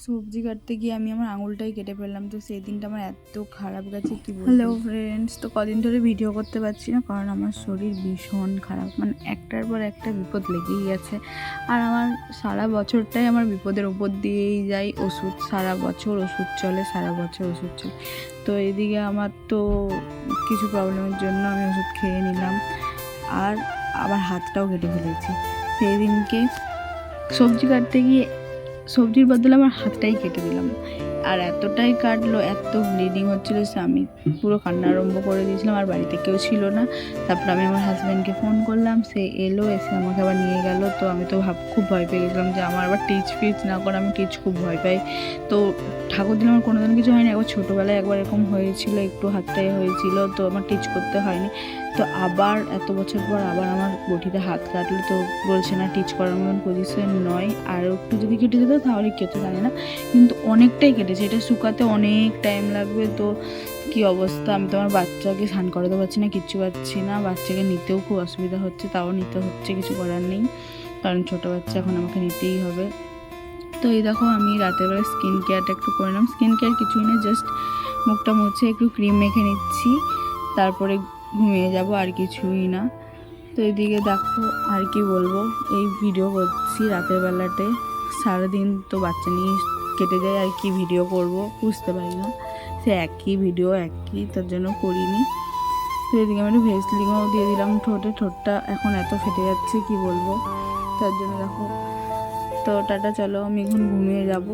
সবজি কাটতে গিয়ে আমি আমার আঙুলটাই কেটে ফেললাম। তো সেই দিনটা আমার এত খারাপ গেছে কি বলবো। হ্যালো ফ্রেন্ডস, তো কদিন ধরে ভিডিও করতে পারছি না কারণ আমার শরীর ভীষণ খারাপ, মানে একটার পর একটা বিপদ লেগেই গেছে। আর আমার সারা বছরটাই আমার বিপদের উপর দিয়েই যায়। ওষুধ সারা বছর ওষুধ চলে, সারা বছর ওষুধ চলে। তো এদিকে আমার তো কিছু প্রবলেমের জন্য আমি ওষুধ খেয়ে নিলাম, আর আবার হাতটাও কেটে ফেলেছি। সেই দিনকে সবজি কাটতে গিয়ে সবজির বদলে আমার হাতটাই কেটে দিলাম, আর এতটাই কাটলো, এত ব্লিডিং হচ্ছিলো সে আমি পুরো কান্না আরম্ভ করে দিয়েছিলাম। আর বাড়িতে কেউ ছিল না। তারপর আমি আমার হাজব্যান্ডকে ফোন করলাম, সে এলো, এসে আমাকে আবার নিয়ে গেল। তো আমি তো খুব ভয় পেয়ে গেছিলাম যে আমার আবার টিচ ফিচ না করে, আমি টিচ খুব ভয় পাই। তো ঠাকুর দিলে আমার কোনোদিন কিছু হয়নি, একবার ছোটোবেলায় একবার এরকম হয়েছিল, একটু হাতটাই হয়েছিল, তো আমার টিচ করতে হয়নি। তো আবার এত বছর পর আবার আমার বটিতে হাত কাটলো, তো বলছে না টিচ করার মতন পজিশন নয়, আর একটু যদি কেটে যেত তাহলে কেটে জানি না, কিন্তু অনেকটাই কেটেছে, এটা শুকাতে অনেক টাইম লাগবে। তো কি অবস্থা, আমি তো আমার বাচ্চাকে স্নান করাতে পারছি না, কিচ্ছু পাচ্ছি না, বাচ্চাকে নিতেও খুব অসুবিধা হচ্ছে, তাও নিতে হচ্ছে, কিছু করার নেই, কারণ ছোটো বাচ্চা এখন আমাকে নিতেই হবে। তো এই দেখো আমি রাতের বেলা স্কিন কেয়ারটা একটু করে নিলাম। স্কিন কেয়ার কিছুই না, জাস্ট মুখটা মুছে একটু ক্রিম মেখে নিচ্ছি, তারপরে ঘুমিয়ে যাব, আর কিছুই না। তো এদিকে দেখো আর কি বলবো, এই ভিডিও করছি রাতের বেলাতে, সারাদিন তো বাচ্চা নিয়ে কেটে যায়, আর কি ভিডিও করব বুঝতে পারি না, সে একই ভিডিও একই, তার জন্য করিনি। তো এদিকে আমি একটু ভেসলিনও দিয়ে দিলাম ঠোঁটে, ঠোঁটটা এখন এত ফেটে যাচ্ছে কি বলবো, তার জন্য দেখো। তো টাটা, চলো আমি এখন ঘুমিয়ে যাব।